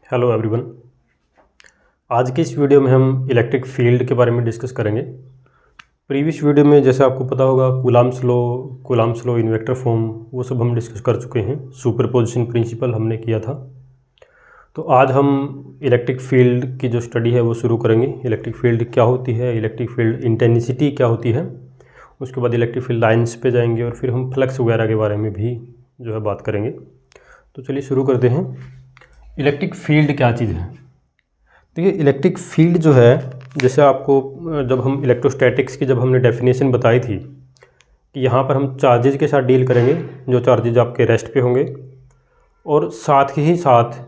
Hello everyone. आज की इस वीडियो में हम इलेक्ट्रिक फील्ड के बारे में डिस्कस करेंगे। प्रीवियस वीडियो में जैसे आपको पता होगा कूलाम्स लॉ, इन वेक्टर फॉर्म, वो सब हम डिस्कस कर चुके हैं। सुपरपोजिशन प्रिंसिपल हमने किया था। तो आज हम इलेक्ट्रिक फील्ड की जो स्टडी है वो शुरू करेंगे। इलेक्ट्रिक फील्ड क्या होती है, इलेक्ट्रिक फील्ड इंटेंसिटी क्या होती है, उसके बाद इलेक्ट्रिक फील्ड लाइन्स पे जाएंगे और फिर हम फ्लक्स वगैरह के बारे में भी जो है बात करेंगे। तो चलिए शुरू करते हैं। इलेक्ट्रिक फील्ड क्या चीज़ है? देखिए, इलेक्ट्रिक फील्ड जो है, जैसे आपको जब हम इलेक्ट्रोस्टैटिक्स की जब हमने डेफिनेशन बताई थी कि यहाँ पर हम चार्जेज के साथ डील करेंगे, जो चार्जेज आपके रेस्ट पे होंगे, और साथ ही साथ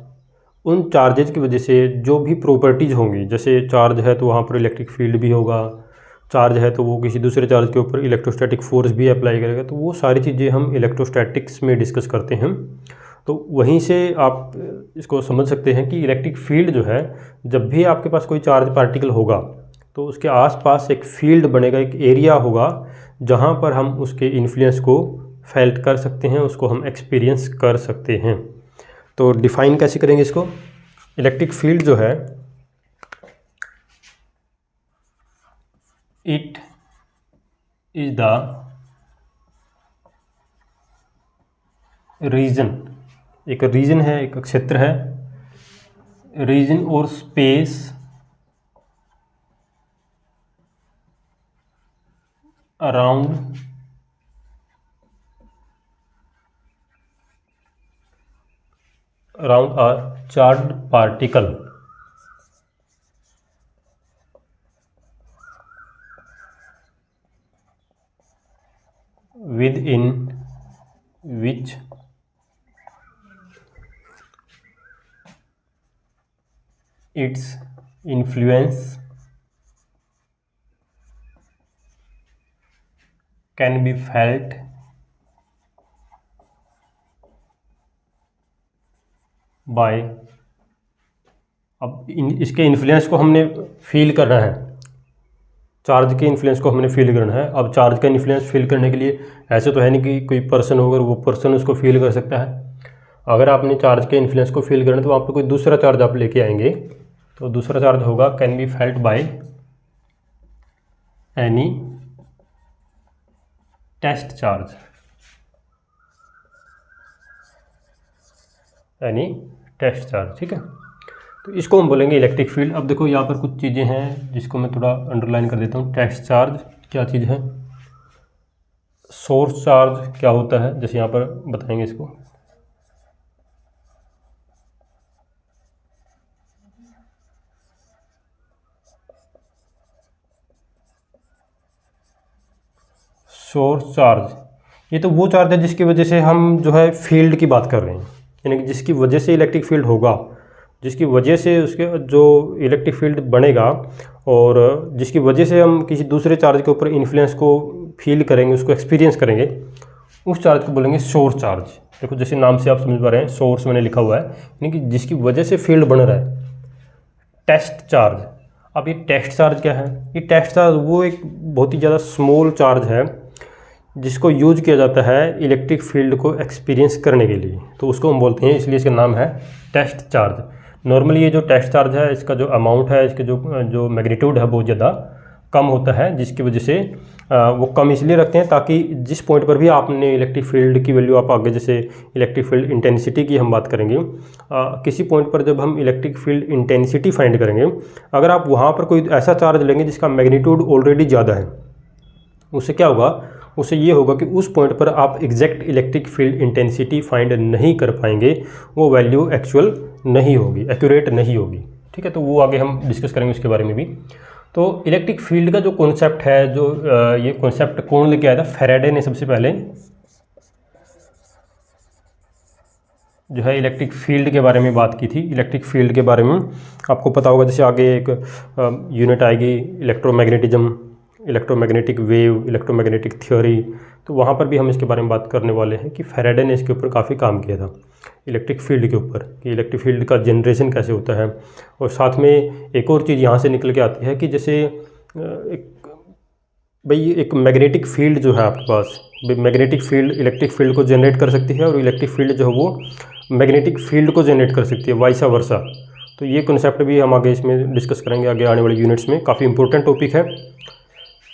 उन चार्जेज की वजह से जो भी प्रॉपर्टीज़ होंगी, जैसे चार्ज है तो वहाँ पर इलेक्ट्रिक फील्ड भी होगा, चार्ज है तो वो किसी दूसरे चार्ज के ऊपर इलेक्ट्रोस्टैटिक फोर्स भी अप्लाई करेगा। तो वो सारी चीज़ें हम इलेक्ट्रोस्टैटिक्स में डिस्कस करते हैं। तो वहीं से आप इसको समझ सकते हैं कि इलेक्ट्रिक फील्ड जो है, जब भी आपके पास कोई चार्ज पार्टिकल होगा तो उसके आसपास एक फील्ड बनेगा, एक एरिया होगा जहां पर हम उसके इन्फ्लुएंस को फेल्ट कर सकते हैं, उसको हम एक्सपीरियंस कर सकते हैं। तो डिफ़ाइन कैसे करेंगे इसको? इलेक्ट्रिक फील्ड जो है, इट इज़ द रीजन, एक रीजन है, एक क्षेत्र है, रीजन और space around a charged particle with in which its influence can be felt by। अब इसके इन्फ्लुएंस को हमने फील करना है, चार्ज के इन्फ्लुएंस को हमने फील करना है। अब चार्ज का इन्फ्लुएंस फील करने के लिए ऐसे तो है नहीं कि कोई पर्सन होगा वो पर्सन उसको फील कर सकता है। अगर आपने चार्ज के इन्फ्लुएंस को फील करना है तो वहाँ पर कोई दूसरा चार्ज आप लेके आएंगे, तो दूसरा चार्ज होगा can be felt by any test charge, any test charge. ठीक है, तो इसको हम बोलेंगे इलेक्ट्रिक फील्ड। अब देखो यहाँ पर कुछ चीज़ें हैं जिसको मैं थोड़ा अंडरलाइन कर देता हूँ। टेस्ट चार्ज क्या चीज़ है, सोर्स चार्ज क्या होता है, जैसे यहाँ पर बताएंगे इसको। सोर्स चार्ज, ये तो वो चार्ज है जिसकी वजह से हम जो है फील्ड की बात कर रहे हैं, यानी कि जिसकी वजह से इलेक्ट्रिक फील्ड होगा, जिसकी वजह से उसके जो इलेक्ट्रिक फील्ड बनेगा और जिसकी वजह से हम किसी दूसरे चार्ज के ऊपर इन्फ्लुएंस को फील करेंगे, उसको एक्सपीरियंस करेंगे, उस चार्ज को बोलेंगे सोर्स चार्ज। देखो जैसे नाम से आप समझ पा रहे हैं, सोर्स मैंने लिखा हुआ है, यानी कि जिसकी वजह से फील्ड बन रहा है। टेस्ट चार्ज, अब ये टेस्ट चार्ज क्या है? ये टेस्ट चार्ज वो एक बहुत ही ज़्यादा स्मॉल चार्ज है जिसको यूज किया जाता है इलेक्ट्रिक फील्ड को एक्सपीरियंस करने के लिए, तो उसको हम बोलते हैं, इसलिए इसका नाम है टेस्ट चार्ज। नॉर्मली ये जो टेस्ट चार्ज है, इसका जो अमाउंट है, इसके जो मैग्नीट्यूड है बहुत ज़्यादा कम होता है, जिसकी वजह से वो कम इसलिए रखते हैं ताकि जिस पॉइंट पर भी आपने इलेक्ट्रिक फील्ड की वैल्यू, आप आगे जैसे इलेक्ट्रिक फील्ड इंटेंसिटी की हम बात करेंगे, किसी पॉइंट पर जब हम इलेक्ट्रिक फील्ड इंटेंसिटी फाइंड करेंगे, अगर आप वहाँ पर कोई ऐसा चार्ज लेंगे जिसका मैग्नीट्यूड ऑलरेडी ज़्यादा है, उससे क्या होगा? उससे ये होगा कि उस पॉइंट पर आप exact electric field intensity find नहीं कर पाएंगे, वो वैल्यू एक्चुअल नहीं होगी, एक्यूरेट नहीं होगी। ठीक है, तो वो आगे हम डिस्कस करेंगे उसके बारे में भी। तो इलेक्ट्रिक फील्ड का जो कॉन्सेप्ट है, जो ये कॉन्सेप्ट कौन लेके आया था? फैराडे ने सबसे पहले जो है इलेक्ट्रिक फील्ड के बारे में बात की थी। इलेक्ट्रिक फील्ड के बारे में आपको पता होगा, जैसे आगे एक यूनिट आएगी electromagnetism, electromagnetic wave, electromagnetic theory, तो वहाँ पर भी हम इसके बारे में बात करने वाले हैं कि फैराडे ने इसके ऊपर काफ़ी काम किया था, इलेक्ट्रिक फील्ड के ऊपर, कि इलेक्ट्रिक फील्ड का जनरेशन कैसे होता है। और साथ में एक और चीज़ यहाँ से निकल के आती है कि जैसे एक मैग्नेटिक फील्ड जो है आपके पास, मैग्नेटिक फील्ड इलेक्ट्रिक फील्ड को जनरेट कर सकती है और इलेक्ट्रिक फील्ड जो है वो मैग्नेटिक फील्ड को जनरेट कर सकती है, वाइसा वर्सा। तो ये कॉन्सेप्ट भी हम आगे इसमें डिस्कस करेंगे आगे आने वाले यूनिट्स में। काफ़ी इंपॉर्टेंट टॉपिक है,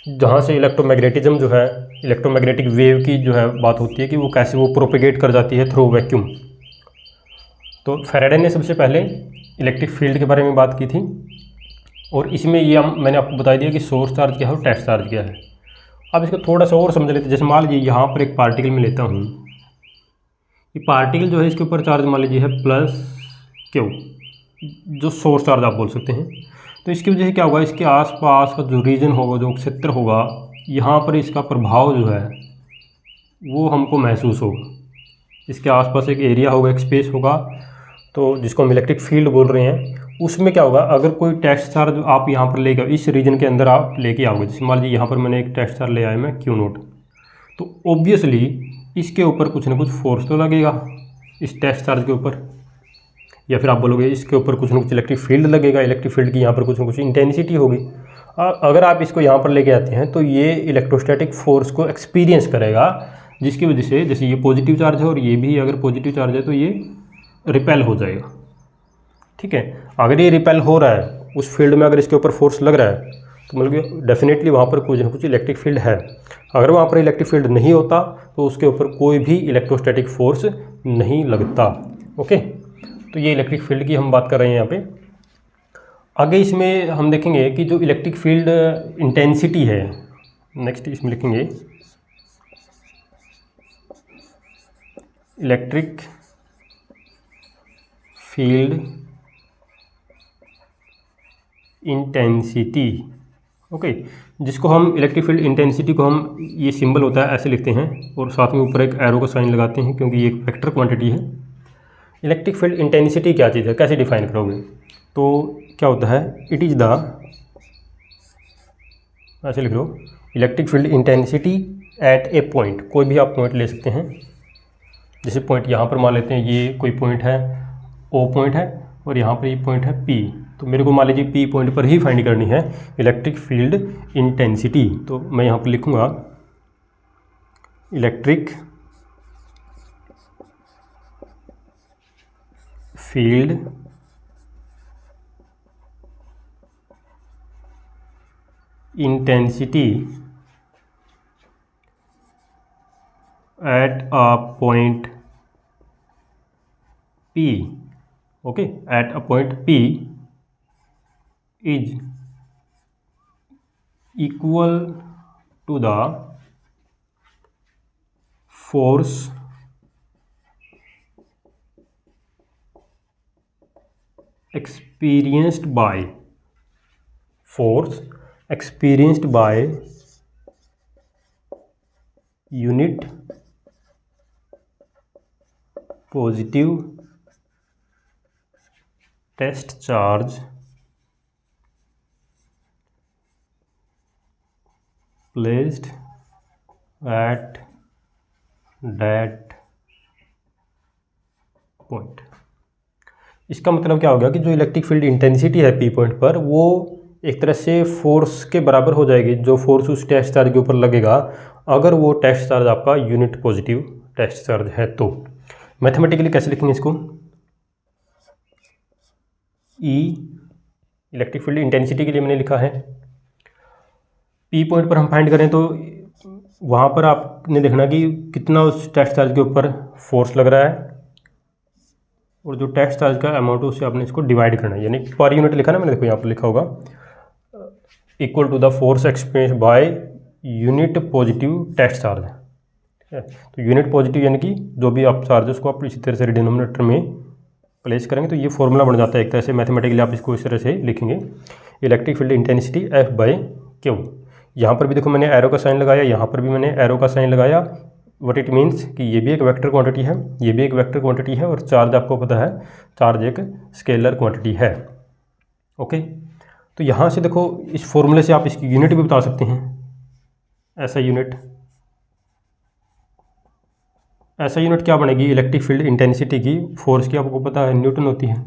जहाँ से इलेक्ट्रोमैग्नेटिज्म जो है, इलेक्ट्रोमैग्नेटिक वेव की जो है बात होती है कि वो कैसे वो प्रोपेगेट कर जाती है थ्रू वैक्यूम। तो फैराडे ने सबसे पहले इलेक्ट्रिक फील्ड के बारे में बात की थी, और इसमें ये मैंने आपको बता दिया कि सोर्स चार्ज क्या है और टेस्ट चार्ज क्या है। अब इसको थोड़ा सा और समझ लेते हैं। जैसे मान लीजिए यहाँ पर एक पार्टिकल में लेता हूँ, ये पार्टिकल जो है इसके ऊपर चार्ज मान लीजिए है +Q, जो सोर्स चार्ज आप बोल सकते हैं। तो इसकी वजह से क्या होगा, इसके आसपास का जो रीजन होगा, जो क्षेत्र होगा, यहाँ पर इसका प्रभाव जो है वो हमको महसूस होगा। इसके आसपास एक एरिया होगा, एक स्पेस होगा, तो जिसको हम इलेक्ट्रिक फील्ड बोल रहे हैं। उसमें क्या होगा, अगर कोई टेस्ट चार्ज आप यहाँ पर लेके इस रीजन के अंदर आप लेके आओगे, जैसे मान लीजिए यहाँ पर मैंने एक टेस्ट चार्ज ले आया मैं Q0, तो ऑब्वियसली इसके ऊपर कुछ ना कुछ फोर्स तो लगेगा इस टेस्ट चार्ज के ऊपर, या फिर आप बोलोगे इसके ऊपर कुछ ना कुछ इलेक्ट्रिक फील्ड लगेगा। इलेक्ट्रिक फील्ड की यहाँ पर कुछ ना कुछ इंटेंसिटी होगी। अगर आप इसको यहाँ पर लेके आते हैं तो ये इलेक्ट्रोस्टैटिक फोर्स को एक्सपीरियंस करेगा, जिसकी वजह से जैसे ये पॉजिटिव चार्ज है और ये भी अगर पॉजिटिव चार्ज है तो ये रिपेल हो जाएगा। ठीक है, अगर ये रिपेल हो रहा है उस फील्ड में, अगर इसके ऊपर फोर्स लग रहा है तो मतलब कि डेफिनेटली वहाँ पर कुछ ना कुछ इलेक्ट्रिक फील्ड है। अगर वहाँ पर इलेक्ट्रिक फील्ड नहीं होता तो उसके ऊपर कोई भी इलेक्ट्रोस्टैटिक फोर्स नहीं लगता। ओके, तो ये इलेक्ट्रिक फील्ड की हम बात कर रहे हैं यहाँ पे। आगे इसमें हम देखेंगे कि जो इलेक्ट्रिक फील्ड इंटेंसिटी है, नेक्स्ट इसमें लिखेंगे इलेक्ट्रिक फील्ड इंटेंसिटी। ओके, जिसको हम इलेक्ट्रिक फील्ड इंटेंसिटी को हम, ये सिंबल होता है ऐसे लिखते हैं और साथ में ऊपर एक एरो का साइन लगाते हैं, क्योंकि ये एक वेक्टर क्वांटिटी है। इलेक्ट्रिक फील्ड इंटेंसिटी क्या चीज़ है, कैसे डिफाइन करोगे, तो क्या होता है, इट इज़ द, ऐसे लिख लो, electric field intensity at a point. कोई भी आप पॉइंट ले सकते हैं, जैसे पॉइंट यहाँ पर मान लेते हैं, ये कोई पॉइंट है, O पॉइंट है, और यहाँ पर ये पॉइंट है P। तो मेरे को मान लीजिए P पॉइंट पर ही फाइंड करनी है इलेक्ट्रिक फील्ड इंटेंसिटी। तो मैं यहाँ पर लिखूँगा electric field intensity at a point P, okay, at a point P is equal to the force experienced by unit positive test charge placed at that point। इसका मतलब क्या होगा कि जो इलेक्ट्रिक फील्ड इंटेंसिटी है P पॉइंट पर, वो एक तरह से फोर्स के बराबर हो जाएगी, जो फोर्स उस टेस्ट चार्ज के ऊपर लगेगा, अगर वो टेस्ट चार्ज आपका यूनिट पॉजिटिव टेस्ट चार्ज है। तो मैथमेटिकली कैसे लिखेंगे इसको, E इलेक्ट्रिक फील्ड इंटेंसिटी के लिए मैंने लिखा है, P पॉइंट पर हम फाइंड करें तो वहाँ पर आपने देखना कि कितना उस टेस्ट चार्ज के ऊपर फोर्स लग रहा है, और जो टेस्ट चार्ज का अमाउंट है उससे आपने इसको डिवाइड करना है, यानी पर यूनिट लिखा ना मैंने, देखो यहाँ पर लिखा होगा equal to the force experience by unit positive test charge. तो यूनिट पॉजिटिव यानी कि जो भी आप चार्ज है उसको आप इसी तरह से डिनोमिनेटर में प्लेस करेंगे तो ये फॉर्मूला बन जाता है एक तरह से। मैथमेटिकली आप इसको इस तरह से लिखेंगे, इलेक्ट्रिक फील्ड इंटेंसिटी F/Q। यहाँ पर भी देखो मैंने एरो का साइन लगाया, यहाँ पर भी मैंने एरो का साइन लगाया। व्हाट इट मीन्स कि ये भी एक वेक्टर क्वांटिटी है, ये भी एक वेक्टर क्वांटिटी है, और चार्ज आपको पता है चार्ज एक स्केलर क्वांटिटी है। ओके, तो यहाँ से देखो इस फॉर्मूले से आप इसकी यूनिट भी बता सकते हैं। ऐसा यूनिट क्या बनेगी, इलेक्ट्रिक फील्ड इंटेंसिटी की, फोर्स की आपको पता है न्यूटन होती है,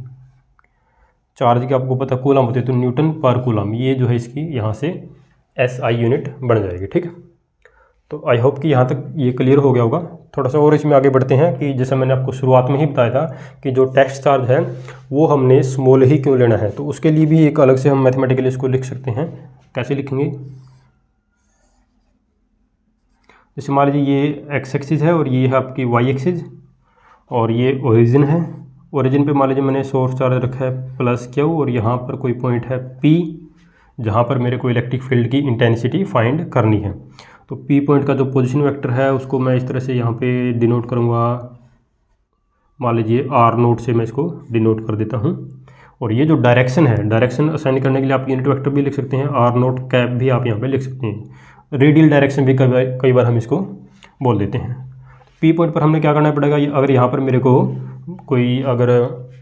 चार्ज की आपको पता है कूलम होती है, तो न्यूटन पर कूलम, ये जो है इसकी यहाँ से SI यूनिट बन जाएगी। ठीक है, तो आई होप कि यहाँ तक ये क्लियर हो गया होगा। थोड़ा सा और इसमें आगे बढ़ते हैं कि जैसे मैंने आपको शुरुआत में ही बताया था कि जो टेस्ट चार्ज है वो हमने स्मॉल ही क्यों लेना है, तो उसके लिए भी एक अलग से हम मैथमेटिकली इसको लिख सकते हैं। कैसे लिखेंगे, जैसे मान लीजिए ये एक्स एक्सिस है और ये है आपकी वाई एक्सिस और ये ओरिजिन है। ओरिजिन पे मान लीजिए मैंने सोर्स चार्ज रखा है प्लस क्यू और यहाँ पर कोई पॉइंट है पी जहाँ पर मेरे को इलेक्ट्रिक फील्ड की इंटेंसिटी फाइंड करनी है। तो पी पॉइंट का जो पोजीशन वेक्टर है उसको मैं इस तरह से यहाँ पे डिनोट करूँगा, मान लीजिए आर नोट से मैं इसको डिनोट कर देता हूँ। और ये जो डायरेक्शन है, डायरेक्शन असाइन करने के लिए आप यूनिट वेक्टर भी लिख सकते हैं, आर नोट कैप भी आप यहाँ पे लिख सकते हैं। रेडियल डायरेक्शन भी कई बार हम इसको बोल देते हैं। पी पॉइंट पर हमने क्या करना पड़ेगा, अगर यहाँ पर मेरे को कोई अगर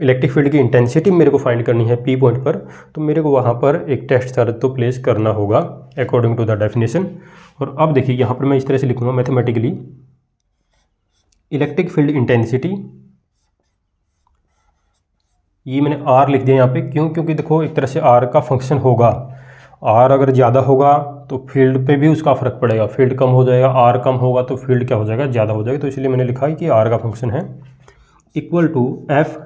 इलेक्ट्रिक फील्ड की इंटेंसिटी मेरे को फाइंड करनी है पी पॉइंट पर, तो मेरे को वहाँ पर एक टेस्ट चार्ज तो प्लेस करना होगा अकॉर्डिंग टू द डेफिनेशन। और अब देखिए यहाँ पर मैं इस तरह से लिखूँगा मैथमेटिकली, इलेक्ट्रिक फील्ड इंटेंसिटी, ये मैंने आर लिख दिया यहाँ पे, क्यों, क्योंकि देखो एक तरह से आर का फंक्शन होगा, आर अगर ज़्यादा होगा तो फील्ड पे भी उसका फ़र्क पड़ेगा, फील्ड कम हो जाएगा, आर कम होगा तो फील्ड क्या हो जाएगा, ज़्यादा हो जाएगा। तो इसलिए मैंने लिखा है कि आर का फंक्शन है इक्वल टू एफ,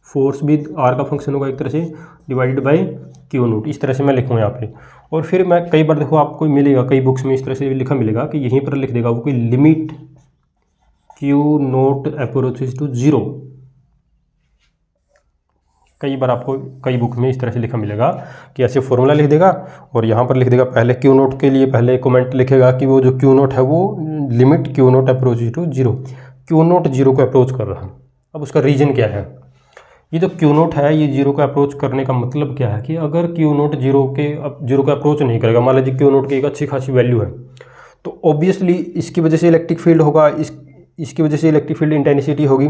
फोर्स भी आर का फंक्शन होगा एक तरह से, डिवाइडेड बाई क्यू नोट। इस तरह से मैं लिखूँ यहाँ पे। और फिर मैं कई बार देखो आपको मिलेगा, कई बुक्स में इस तरह से लिखा मिलेगा कि यहीं पर लिख देगा वो कोई limit q naught approaches to zero. कई बार आपको कई बुक में इस तरह से लिखा मिलेगा कि ऐसे फॉर्मूला लिख देगा और यहाँ पर लिख देगा पहले क्यू नोट के लिए पहले कमेंट लिखेगा कि वो जो क्यू नोट है वो limit q naught approach to zero, q naught zero को अप्रोच कर रहा है। अब उसका रीजन क्या है, ये जो क्यू नोट है ये जीरो को अप्रोच करने का मतलब क्या है कि अगर क्यू नोट जीरो को अप्रोच नहीं करेगा, मान लीजिए क्यू नोट की एक अच्छी खासी वैल्यू है, तो ऑब्वियसली इसकी वजह से इलेक्ट्रिक फील्ड होगा, इसकी वजह से इलेक्ट्रिक फील्ड इंटेंसिटी होगी।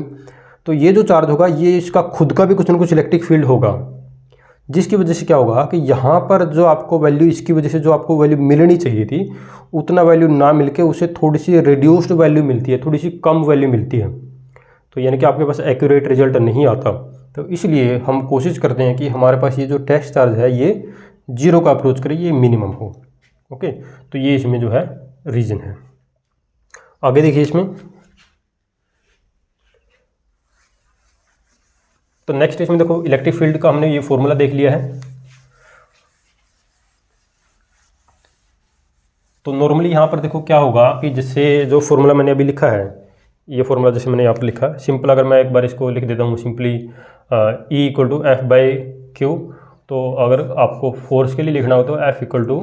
तो ये जो चार्ज होगा ये इसका खुद का भी कुछ ना कुछ इलेक्ट्रिक फील्ड होगा, जिसकी वजह से क्या होगा कि यहाँ पर जो आपको वैल्यू, इसकी वजह से जो आपको वैल्यू मिलनी चाहिए थी उतना वैल्यू ना मिलके उसे थोड़ी सी रिड्यूस्ड वैल्यू मिलती है, थोड़ी सी कम वैल्यू मिलती है। तो यानी कि आपके पास एक्यूरेट रिजल्ट नहीं आता। तो इसलिए हम कोशिश करते हैं कि हमारे पास ये जो टेस्ट चार्ज है ये जीरो का अप्रोच करे, ये मिनिमम हो। ओके, तो ये इसमें जो है रीज़न है। आगे देखिए इसमें, तो नेक्स्ट इसमें देखो इलेक्ट्रिक फील्ड का हमने ये फॉर्मूला देख लिया है। तो नॉर्मली यहाँ पर देखो क्या होगा कि जिससे जो फॉर्मूला मैंने अभी लिखा है, ये फॉर्मूला जैसे मैंने यहाँ पर लिखा सिंपल, अगर मैं एक बार इसको लिख देता हूँ simply E equal to F by q. तो अगर आपको फोर्स के लिए लिखना हो तो F equal to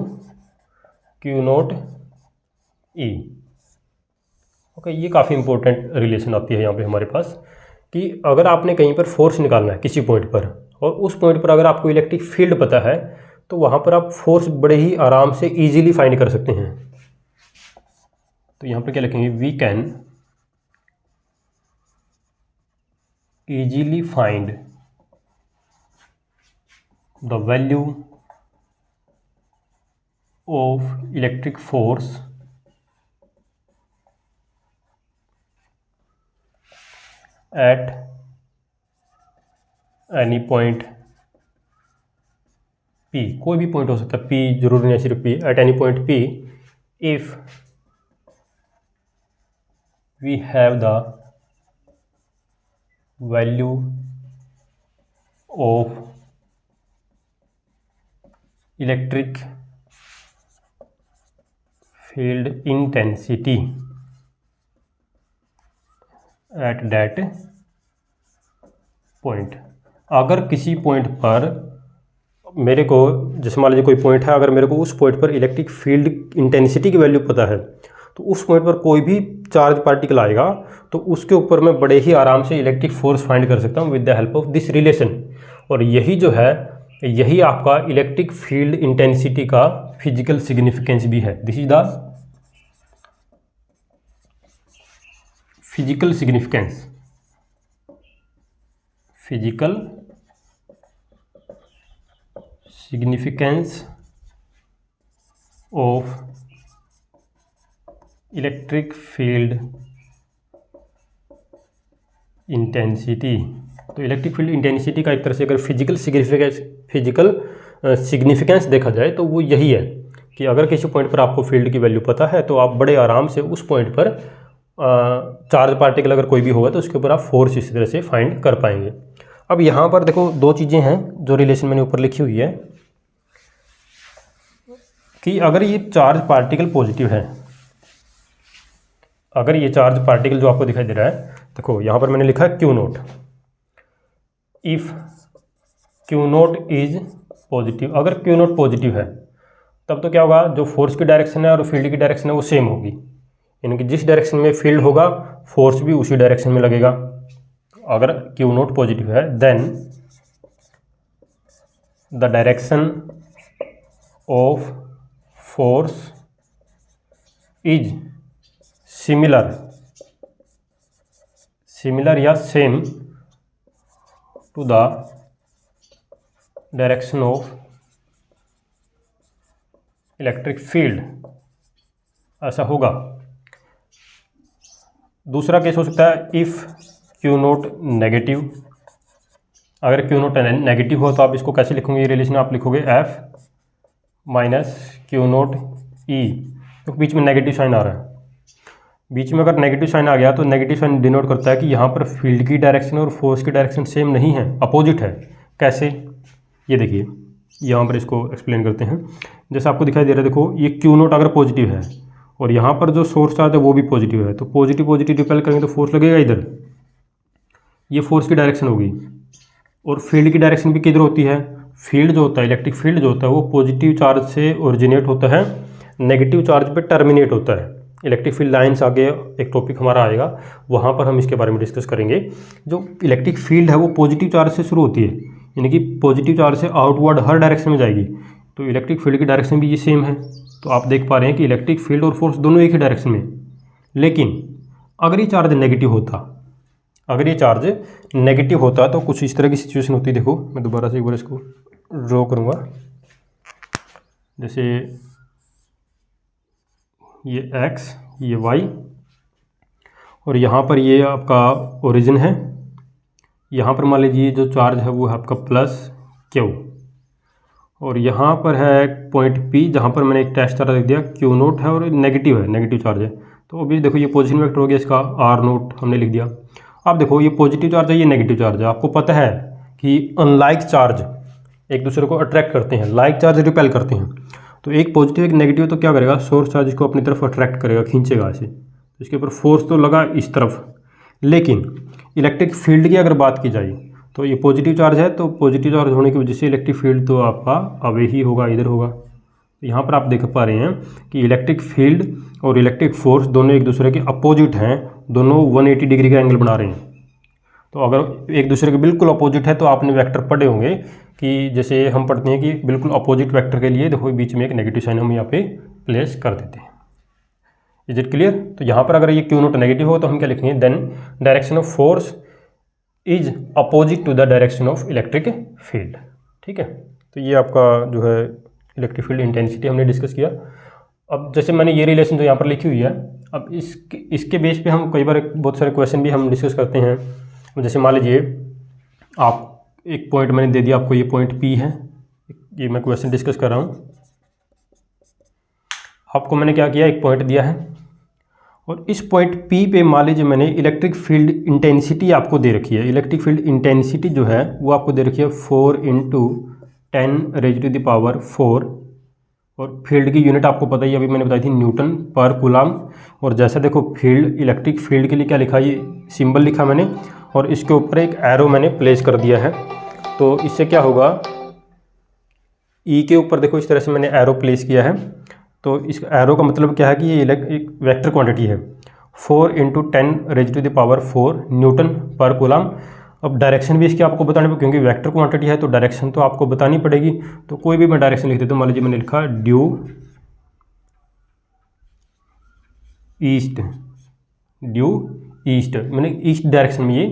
q naught E. Okay, ये काफ़ी इंपॉर्टेंट रिलेशन आती है यहाँ पे हमारे पास कि अगर आपने कहीं पर फोर्स निकालना है किसी पॉइंट पर और उस पॉइंट पर अगर आपको इलेक्ट्रिक फील्ड पता है तो वहाँ पर आप फोर्स बड़े ही आराम से इजीली फाइंड कर सकते हैं। तो यहाँ पर क्या लिखेंगे, we can easily find the value of electric force at any point P, कोई भी पॉइंट हो सकता है, P जरूरी नहीं सिर्फ P, at any point P if we have the value of electric field intensity at that point। अगर किसी पॉइंट पर मेरे को, जैसे मान लीजिए कोई पॉइंट है, अगर मेरे को उस पॉइंट पर इलेक्ट्रिक फील्ड इंटेंसिटी की वैल्यू पता है तो उस पॉइंट पर कोई भी चार्ज पार्टिकल आएगा तो उसके ऊपर मैं बड़े ही आराम से इलेक्ट्रिक फोर्स फाइंड कर सकता हूँ with the help of this relation. और यही जो है, यही आपका इलेक्ट्रिक फील्ड इंटेंसिटी का फिजिकल सिग्निफिकेंस भी है। This is the physical significance, physical significance of electric field intensity. तो इलेक्ट्रिक फील्ड इंटेंसिटी का एक तरह से अगर फिजिकल सिग्निफिकेंस देखा जाए तो वो यही है कि अगर किसी पॉइंट पर आपको फील्ड की वैल्यू पता है तो आप बड़े आराम से उस पॉइंट पर चार्ज पार्टिकल अगर कोई भी होगा तो उसके ऊपर आप फोर्स इसी तरह से फाइंड कर पाएंगे। अब यहाँ पर देखो दो चीज़ें हैं जो रिलेशन मैंने ऊपर लिखी हुई है कि अगर ये चार्ज पार्टिकल पॉजिटिव है, अगर ये चार्ज पार्टिकल जो आपको दिखाई दे रहा है, देखो यहाँ पर मैंने लिखा है Q note, if Q note is positive, अगर क्यू नोट पॉजिटिव है तब तो क्या होगा, जो फोर्स की डायरेक्शन है और फील्ड की डायरेक्शन है वो सेम होगी, यानी कि जिस डायरेक्शन में फील्ड होगा फोर्स भी उसी डायरेक्शन में लगेगा। अगर क्यू नोट पॉजिटिव है then the direction of force is similar या same to the direction of electric field, ऐसा होगा। दूसरा केस हो सकता है इफ़ क्यू नोट नेगेटिव, अगर क्यू नोट नेगेटिव हो तो आप इसको कैसे लिखोगे, ये रिलेशन आप लिखोगे एफ माइनस क्यू नोट ई, तो बीच में नेगेटिव साइन आ रहा है, बीच में अगर नेगेटिव साइन आ गया तो नेगेटिव साइन डिनोट करता है कि यहाँ पर फील्ड की डायरेक्शन और फोर्स की डायरेक्शन सेम नहीं है, अपोजिट है। कैसे, ये देखिए यहाँ पर इसको एक्सप्लेन करते हैं। जैसे आपको दिखाई दे रहा है, देखो ये क्यू नोट अगर पॉजिटिव है और यहाँ पर जो सोर्स चार्ज है वो भी पॉजिटिव है, तो पॉजिटिव पॉजिटिव रिपेल करेंगे तो फोर्स लगेगा इधर, ये फोर्स की डायरेक्शन होगी। और फील्ड की डायरेक्शन भी किधर होती है, फील्ड जो होता है, इलेक्ट्रिक फील्ड जो होता है वो पॉजिटिव चार्ज से ओरिजिनेट होता है, नेगेटिव चार्ज पे टर्मिनेट होता है। इलेक्ट्रिक फील्ड लाइन्स आगे एक टॉपिक हमारा आएगा, वहाँ पर हम इसके बारे में डिस्कस करेंगे। जो इलेक्ट्रिक फील्ड है वो पॉजिटिव चार्ज से शुरू होती है, यानी कि पॉजिटिव चार्ज से आउटवर्ड हर डायरेक्शन में जाएगी, तो इलेक्ट्रिक फील्ड की डायरेक्शन भी ये सेम है। तो आप देख पा रहे हैं कि इलेक्ट्रिक फील्ड और फोर्स दोनों एक ही डायरेक्शन में। लेकिन अगर ये चार्ज नेगेटिव होता, अगर ये चार्ज नेगेटिव होता तो कुछ इस तरह की सिचुएशन होती। देखो मैं दोबारा से एक बार इसको ड्रॉ करूँगा, जैसे ये x, ये y और यहाँ पर ये आपका ओरिजिन है, यहाँ पर मान लीजिए जो चार्ज है वो है आपका प्लस Q, और यहाँ पर है पॉइंट P जहाँ पर मैंने एक टेस्ट चार्ज लिख दिया Q नोट है और नेगेटिव है, नेगेटिव चार्ज है। तो अभी देखो ये पोजीशन वेक्टर हो गया, इसका R नोट हमने लिख दिया। अब देखो ये पॉजिटिव चार्ज है, ये नेगेटिव चार्ज है। आपको पता है कि अनलाइक चार्ज एक दूसरे को अट्रैक्ट करते हैं, लाइक चार्ज रिपेल करते हैं। तो एक पॉजिटिव एक नेगेटिव तो क्या करेगा, सोर्स चार्ज को अपनी तरफ अट्रैक्ट करेगा, खींचेगा ऐसे, तो इसके ऊपर फोर्स तो लगा इस तरफ। लेकिन इलेक्ट्रिक फील्ड की अगर बात की जाए तो ये पॉजिटिव चार्ज है, तो पॉजिटिव चार्ज होने की वजह से इलेक्ट्रिक फील्ड तो आपका अवे ही होगा, इधर होगा। तो यहाँ पर आप देख पा रहे हैं कि इलेक्ट्रिक फील्ड और इलेक्ट्रिक फोर्स दोनों एक दूसरे के अपोजिट हैं, दोनों 180 डिग्री का एंगल बना रहे हैं। तो अगर एक दूसरे के बिल्कुल अपोजिट है तो आपने वेक्टर पढ़े होंगे कि जैसे हम पढ़ते हैं कि बिल्कुल अपोजिट वेक्टर के लिए देखो बीच में एक नेगेटिव साइन हम यहाँ पे प्लेस कर देते हैं। Is it clear? तो यहाँ पर अगर ये क्यू नोट नेगेटिव हो तो हम क्या लिखेंगे, then direction of force is opposite to the direction of electric field. ठीक है, तो ये आपका जो है इलेक्ट्रिक फील्ड इंटेंसिटी हमने डिस्कस किया। अब जैसे मैंने ये रिलेशन जो यहाँ पर लिखी हुई है, अब इसके बेस पे हम कई बार बहुत सारे क्वेश्चन भी हम डिस्कस करते हैं। जैसे मान लीजिए आप एक पॉइंट मैंने दे दिया आपको, ये पॉइंट P है, ये मैं क्वेश्चन डिस्कस कर रहा हूँ। आपको मैंने क्या किया, एक पॉइंट दिया है और इस पॉइंट P पे मान लीजिए मैंने इलेक्ट्रिक फील्ड इंटेंसिटी आपको दे रखी है। इलेक्ट्रिक फील्ड इंटेंसिटी जो है वो आपको दे रखी है 4 × 10⁻⁴, और फील्ड की यूनिट आपको पता ही, अभी मैंने बताई थी न्यूटन पर कूलम। और जैसा देखो फील्ड, इलेक्ट्रिक फील्ड के लिए क्या लिखा, ये सिंबल लिखा मैंने और इसके ऊपर एक एरो मैंने प्लेस कर दिया है। तो इससे क्या होगा, ई के ऊपर देखो इस तरह से मैंने एरो प्लेस किया है। तो इस एरो का मतलब क्या है कि ये एक वेक्टर क्वांटिटी है, 4 × 10⁻⁴ न्यूटन पर कूलम। अब डायरेक्शन भी इसकी आपको बतानी पड़ेगी, क्योंकि वेक्टर क्वांटिटी है तो डायरेक्शन तो आपको बतानी पड़ेगी। तो कोई भी मैं डायरेक्शन लिख देता हूँ, मान लीजिए मैंने लिखा ड्यू ईस्ट, मैंने ईस्ट डायरेक्शन में ये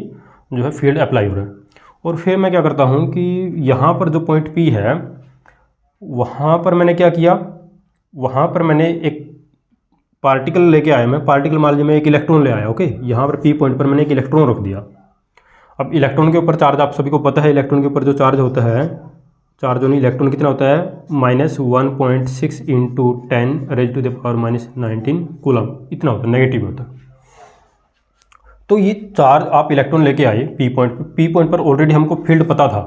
जो है फील्ड अप्लाई हो रहा है। और फिर मैं क्या करता हूँ कि यहाँ पर जो पॉइंट P है वहाँ पर मैंने क्या किया, वहाँ पर मैंने एक पार्टिकल लेके आया। मैं पार्टिकल मान लीजिए मैं एक इलेक्ट्रॉन ले आया, ओके। यहाँ पर P पॉइंट पर मैंने एक इलेक्ट्रॉन रख दिया। अब इलेक्ट्रॉन के ऊपर चार्ज आप सभी को पता है, इलेक्ट्रॉन के ऊपर जो चार्ज होता है चार्ज ऑन इलेक्ट्रॉन कितना होता है -1.6 इंटू 10⁻⁻19 कूलम, इतना होता है, नेगेटिव होता है। तो ये चार्ज आप इलेक्ट्रॉन लेके आए पी पॉइंट पर ऑलरेडी हमको फील्ड पता था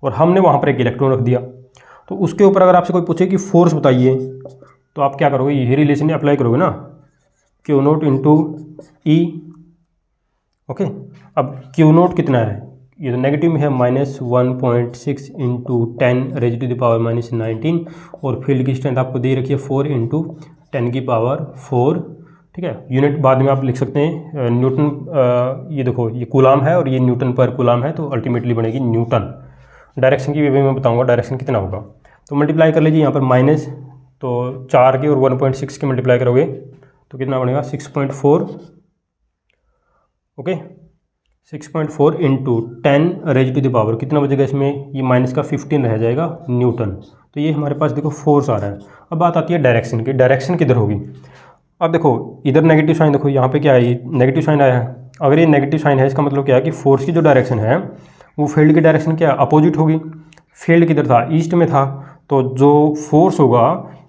और हमने वहाँ पर एक इलेक्ट्रॉन रख दिया। तो उसके ऊपर अगर आपसे कोई पूछे कि फोर्स बताइए, तो आप क्या करोगे, यही रिलेशन अप्लाई करोगे ना, Q0 इंटू ई। ओके, अब Q0 कितना है, ये तो नेगेटिव में है, -1.6 इंटू 10⁻⁻19 और फील्ड की स्ट्रेंथ आपको दे रखी है 4 इंटू 10⁴। ठीक है, यूनिट बाद में आप लिख सकते हैं न्यूटन। ये देखो, ये कूलाम है और ये न्यूटन पर कूलाम है, तो अल्टीमेटली बनेगी न्यूटन। डायरेक्शन की भी मैं बताऊंगा डायरेक्शन कितना होगा। तो मल्टीप्लाई कर लीजिए यहाँ पर माइनस, तो 4 के और 1.6 के मल्टीप्लाई करोगे तो कितना बनेगा 6.4। ओके, 6.4 इंटू 10⁻⁴ कितना बचेगा इसमें, ये माइनस का 15 रह जाएगा न्यूटन। तो ये हमारे पास देखो फोर्स आ रहा है। अब बात आती है डायरेक्शन की, डायरेक्शन किधर होगी। अब देखो इधर नेगेटिव साइन, देखो यहाँ पे क्या है, ये नेगेटिव साइन आया है। अगर ये नेगेटिव साइन है, इसका मतलब क्या है कि फोर्स की जो डायरेक्शन है वो फील्ड की डायरेक्शन क्या अपोजिट होगी। फील्ड किधर था, ईस्ट में था, तो जो फोर्स होगा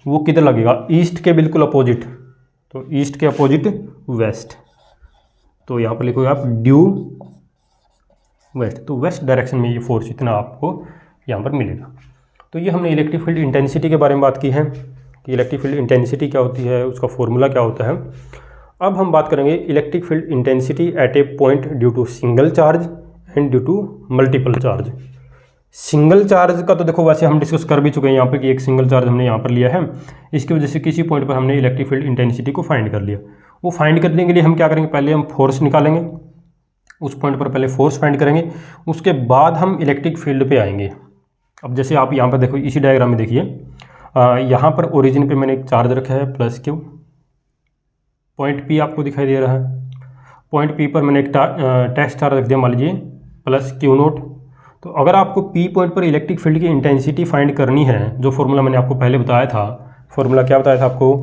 वो किधर लगेगा, ईस्ट के बिल्कुल अपोजिट। तो ईस्ट के अपोजिट वेस्ट, तो यहाँ पर लिखोगे आप ड्यू वेस्ट। तो वेस्ट डायरेक्शन में ये फोर्स इतना आपको यहाँ पर मिलेगा। तो ये हमने इलेक्ट्रिक फील्ड इंटेंसिटी के बारे में बात की है कि इलेक्ट्रिक फील्ड इंटेंसिटी क्या होती है, उसका फॉर्मूला क्या होता है। अब हम बात करेंगे electric field intensity at a point due to single charge and due to multiple charge. Single charge का तो देखो वैसे हम डिस्कस कर भी चुके हैं यहाँ पे कि एक सिंगल चार्ज हमने यहाँ पर लिया है, इसकी वजह से किसी पॉइंट पर हमने इलेक्ट्रिक फील्ड इंटेंसिटी को फाइंड कर लिया। वो फाइंड करने के लिए हम क्या करेंगे, पहले हम फोर्स निकालेंगे, उस पॉइंट पर पहले फोर्स फाइंड करेंगे, उसके बाद हम इलेक्ट्रिक फील्ड पे आएंगे। अब जैसे आप यहाँ पर देखो, इसी डायग्राम में देखिए, यहाँ पर ओरिजिन पे मैंने एक चार्ज रखा है +Q, पॉइंट P आपको दिखाई दे रहा है, पॉइंट P पर मैंने एक टेस्ट चार्ज रख दिया, मान लीजिए +Q0। तो अगर आपको P पॉइंट पर इलेक्ट्रिक फील्ड की इंटेंसिटी फाइंड करनी है, जो फॉर्मूला मैंने आपको पहले बताया था, फॉर्मूला क्या बताया था आपको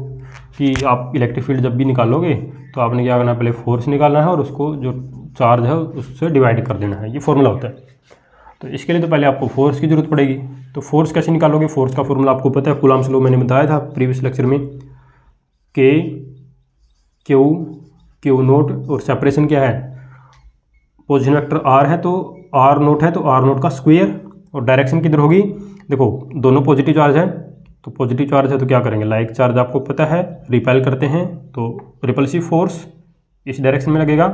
कि आप इलेक्ट्रिक फील्ड जब भी निकालोगे तो आपने क्या करना है, पहले फोर्स निकालना है और उसको जो चार्ज है उससे डिवाइड कर देना है, ये फॉर्मूला होता है। तो इसके लिए तो पहले आपको फोर्स की जरूरत पड़ेगी। तो फोर्स कैसे निकालोगे, फोर्स का फॉर्मूला आपको पता है, कूलम्ब्स लॉ मैंने बताया था प्रीवियस लेक्चर में, K Q0 और सेपरेशन क्या है, पोजीशन वेक्टर R है तो R0 है तो R0 का स्क्वायर, और डायरेक्शन किधर होगी, देखो दोनों पॉजिटिव चार्ज है, तो पॉजिटिव चार्ज है तो क्या करेंगे, लाइक चार्ज आपको पता है रिपेल करते हैं, तो रिपल्सिव फोर्स इस डायरेक्शन में लगेगा,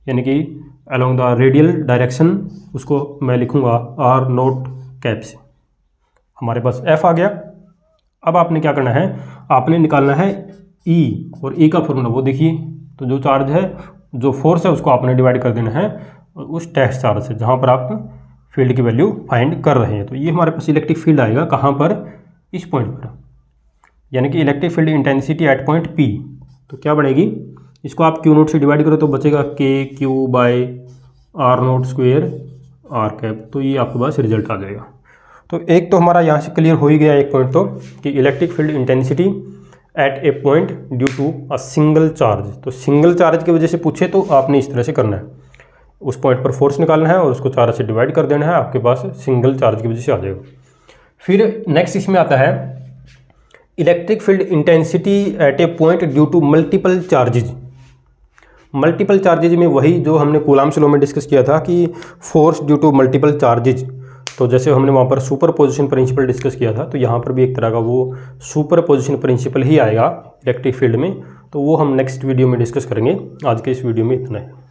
यानी कि अलोंग द रेडियल डायरेक्शन, उसको मैं लिखूंगा R0 कैप से। हमारे पास F आ गया। अब आपने क्या करना है, आपने निकालना है E, और E का फॉर्मूला वो देखिए, तो जो चार्ज है, जो फोर्स है, उसको आपने डिवाइड कर देना है उस टेस्ट चार्ज से जहाँ पर आप फील्ड की वैल्यू फाइंड कर रहे हैं। तो ये हमारे पास इलेक्ट्रिक फील्ड आएगा कहाँ पर, इस पॉइंट पर, यानी कि electric field intensity eight point P। तो क्या बनेगी, इसको आप Q0 से डिवाइड करो तो बचेगा KQ/R0 स्क्वायर R कैप। तो ये आपके पास रिजल्ट आ जाएगा। तो एक तो हमारा यहाँ से क्लियर हो ही गया एक पॉइंट, तो कि electric field intensity at a point due to a single charge. तो सिंगल चार्ज की वजह से पूछे तो आपने इस तरह से करना है, उस पॉइंट पर फोर्स निकालना है और उसको चार्ज से डिवाइड कर देना है, आपके पास सिंगल चार्ज की वजह से आ जाएगा। फिर नेक्स्ट इसमें आता है electric field intensity at a point due to multiple charges. Multiple charges में वही जो हमने कूलम्ब्स लॉ में डिस्कस किया था कि force due to multiple charges. तो जैसे हमने वहाँ पर सुपर पोजिशन प्रिंसिपल डिस्कस किया था, तो यहाँ पर भी एक तरह का वो सुपर पोजिशन प्रिंसिपल ही आएगा इलेक्ट्रिक फील्ड में। तो वो हम नेक्स्ट वीडियो में डिस्कस करेंगे। आज के इस वीडियो में इतना है।